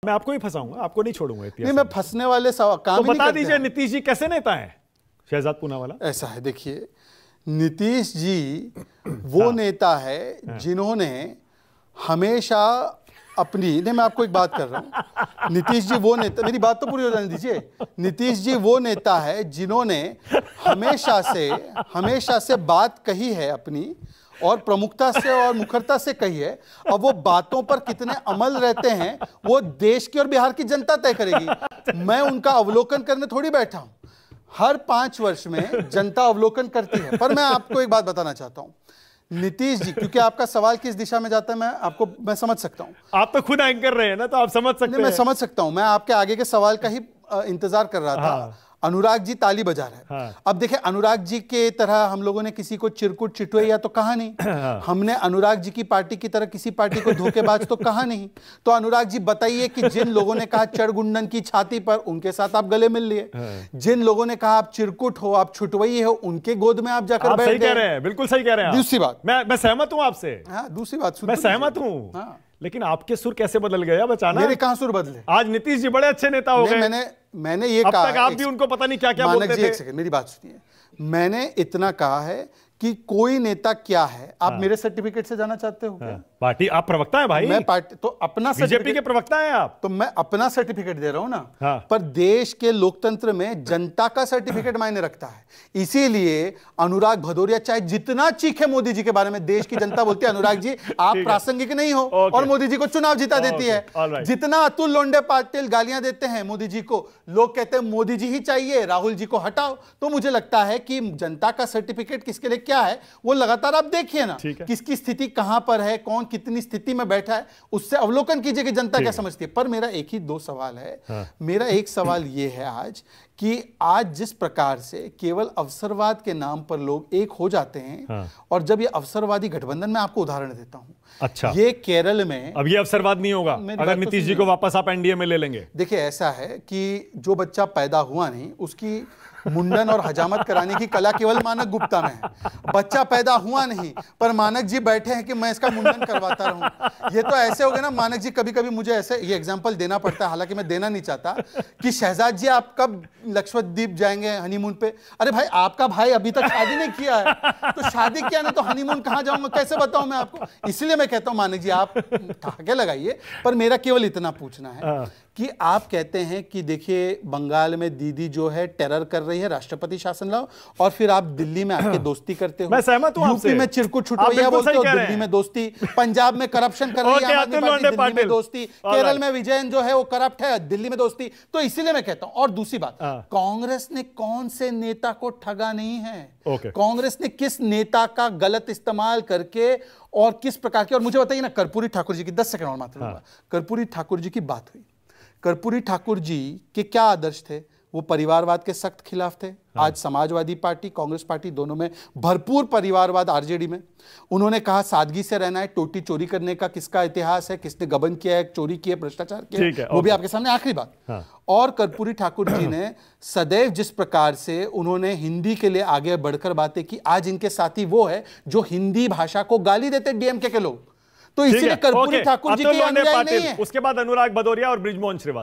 मैं आपको ही फंसाऊंगा, आपको नहीं छोड़ूंगा। नहीं, मैं फंसने वाले काम तो ही नहीं बता करते दीजिए नीतीश जी कैसे नेता है शहजाद पूनावाला? ऐसा है, देखिए नीतीश जी वो नेता है जिन्होंने हमेशा अपनी, नहीं मैं आपको एक बात कर रहा हूं, नीतीश जी वो नेता, मेरी बात तो पूरी हो जाने दीजिए। नीतीश जी वो नेता है जिन्होंने हमेशा से बात कही है अपनी, और प्रमुखता से और मुखरता से कही है। अब वो बातों पर कितने अमल रहते हैं वो देश की और बिहार की जनता तय करेगी। मैं उनका अवलोकन करने थोड़ी बैठा हूं। हर 5 वर्ष में जनता अवलोकन करती है। पर मैं आपको एक बात बताना चाहता हूं, नीतीश जी, क्योंकि आपका सवाल किस दिशा में जाता है मैं समझ सकता हूं। आप तो खुद एंकर रहे हैं ना, तो आप समझ सकते हैं। मैं समझ सकता हूं। मैं आपके आगे के सवाल का ही इंतजार कर रहा था। अनुराग जी ताली बजा रहे हैं। अब देखिए, अनुराग जी के तरह हम लोगों ने किसी को चिरकुट चिटुइया तो कहा नहीं। हमने अनुराग जी की पार्टी की तरह किसी पार्टी को धोखेबाज तो कहा नहीं। तो अनुराग जी बताइए कि जिन लोगों ने कहा चढ़गुंडन की छाती पर, उनके साथ आप गले मिल लिए। जिन लोगों ने कहा आप चिरकुट हो, आप छुटवई हो, उनके गोद में आप जाकर बैठ गए। सही कह रहे हैं, बिल्कुल सही कह रहे हैं। दूसरी बात, मैं सहमत हूं आपसे। दूसरी बात मैं सहमत हूं, लेकिन आपके सुर कैसे बदल गए अब अचानक? मेरे कहां सुर बदले? आज नीतीश जी बड़े अच्छे नेता हो गए। मैंने ये कहा, अब तक आप भी उनको पता नहीं क्या क्या बोलते थे। एक सेकंड, मेरी बात सुनिए। मैंने इतना कहा है कि कोई नेता क्या है। आप मेरे सर्टिफिकेट से जाना चाहते हो क्या? पार्टी, आप प्रवक्ता है भाई। मैं पार्टी तो अपना बीजेपी के प्रवक्ता है आप, तो मैं अपना सर्टिफिकेट दे रहा हूं ना। पर देश के लोकतंत्र में जनता का सर्टिफिकेट मायने रखता है। इसीलिए अनुराग भदौरिया चाहे जितना चीखे मोदी जी के बारे में, देश की जनता बोलती है अनुराग जी आप प्रासंगिक नहीं हो, और मोदी जी को चुनाव जिता देती है। जितना अतुल लोंडे पाटिल गालियां देते हैं मोदी जी को, लोग कहते हैं मोदी जी ही चाहिए, राहुल जी को हटाओ। तो मुझे लगता है कि जनता का सर्टिफिकेट किसके लिए क्या है वो लगातार आप देखिए ना, किसकी स्थिति कहां पर है, कौन कितनी स्थिति में बैठा है, उससे अवलोकन कीजिए कि जनता क्या समझती है। पर मेरा एक ही 2 सवाल है। मेरा एक सवाल यह है आज कि आज जिस प्रकार से केवल अवसरवाद के नाम पर लोग एक हो जाते हैं, और जब ये अवसरवादी गठबंधन, मैं आपको उदाहरण देता हूं। अच्छा, ये केरल में अब ये अवसरवाद नहीं होगा अगर नीतीश जी को वापस आप एनडीए में ले लेंगे। देखिए ऐसा है कि जो बच्चा पैदा हुआ नहीं उसकी मुंडन और हजामत कराने की कला केवल मानक गुप्ता में है। बच्चा पैदा हुआ नहीं, पर मानक जी बैठे हैं कि मैं इसका मुंडन करवाता रहूं। ये तो ऐसे हो गए ना, मानक जी कभी कभी मुझे ऐसे ये एग्जांपल देना पड़ता है, हालांकि मैं देना नहीं चाहता, कि शहजाद जी आप कब लक्षद्वीप जाएंगे हनीमून पे? अरे भाई, आपका भाई अभी तक शादी नहीं किया है, तो शादी किया नहीं तो हनीमून कहां जाऊंगा, कैसे बताऊं मैं आपको? इसलिए मैं कहता हूं मानक जी आप ठहाके लगाइए। पर मेरा केवल इतना पूछना है कि आप कहते हैं कि देखिए बंगाल में दीदी जो है टेरर कर रही है, राष्ट्रपति शासन लाओ, और फिर आप दिल्ली में आके दोस्ती करते हो। मैं सहमत हूं आपसे। यूपी में चिरकुट छुटवैया बोलते हो, दिल्ली में दोस्ती। पंजाब में करप्शन कर रही है आम आदमी पार्टी, दिल्ली में दोस्ती। केरल में विजयन जो है वो करप्ट है, दिल्ली में दोस्ती। तो इसीलिए मैं कहता हूं। और दूसरी बात, कांग्रेस ने कौन से नेता को ठगा नहीं है? कांग्रेस ने किस नेता का गलत इस्तेमाल करके और किस प्रकार के? और मुझे बताइए ना, कर्पूरी ठाकुर जी की 10 सेकंड और मात्र, कर्पूरी ठाकुर जी की बात हुई। कर्पूरी ठाकुर जी के क्या आदर्श थे? वो परिवारवाद के सख्त खिलाफ थे। आज समाजवादी पार्टी, कांग्रेस पार्टी दोनों में भरपूर परिवारवाद, आरजेडी में। उन्होंने कहा सादगी से रहना है, टोटी चोरी करने का किसका इतिहास है, किसने गबन किया है, चोरी की है, भ्रष्टाचार किया, वो भी आपके सामने। आखिरी बात, और कर्पूरी ठाकुर जी ने सदैव जिस प्रकार से उन्होंने हिंदी के लिए आगे बढ़कर बातें की, आज इनके साथी वो है जो हिंदी भाषा को गाली देते डीएमके के लोग। तो इसीलिए कर्पूरी ठाकुर जी की अनुयायी नहीं है। उसके बाद अनुराग भदौरिया और बृजमोहन श्रीवास्तव।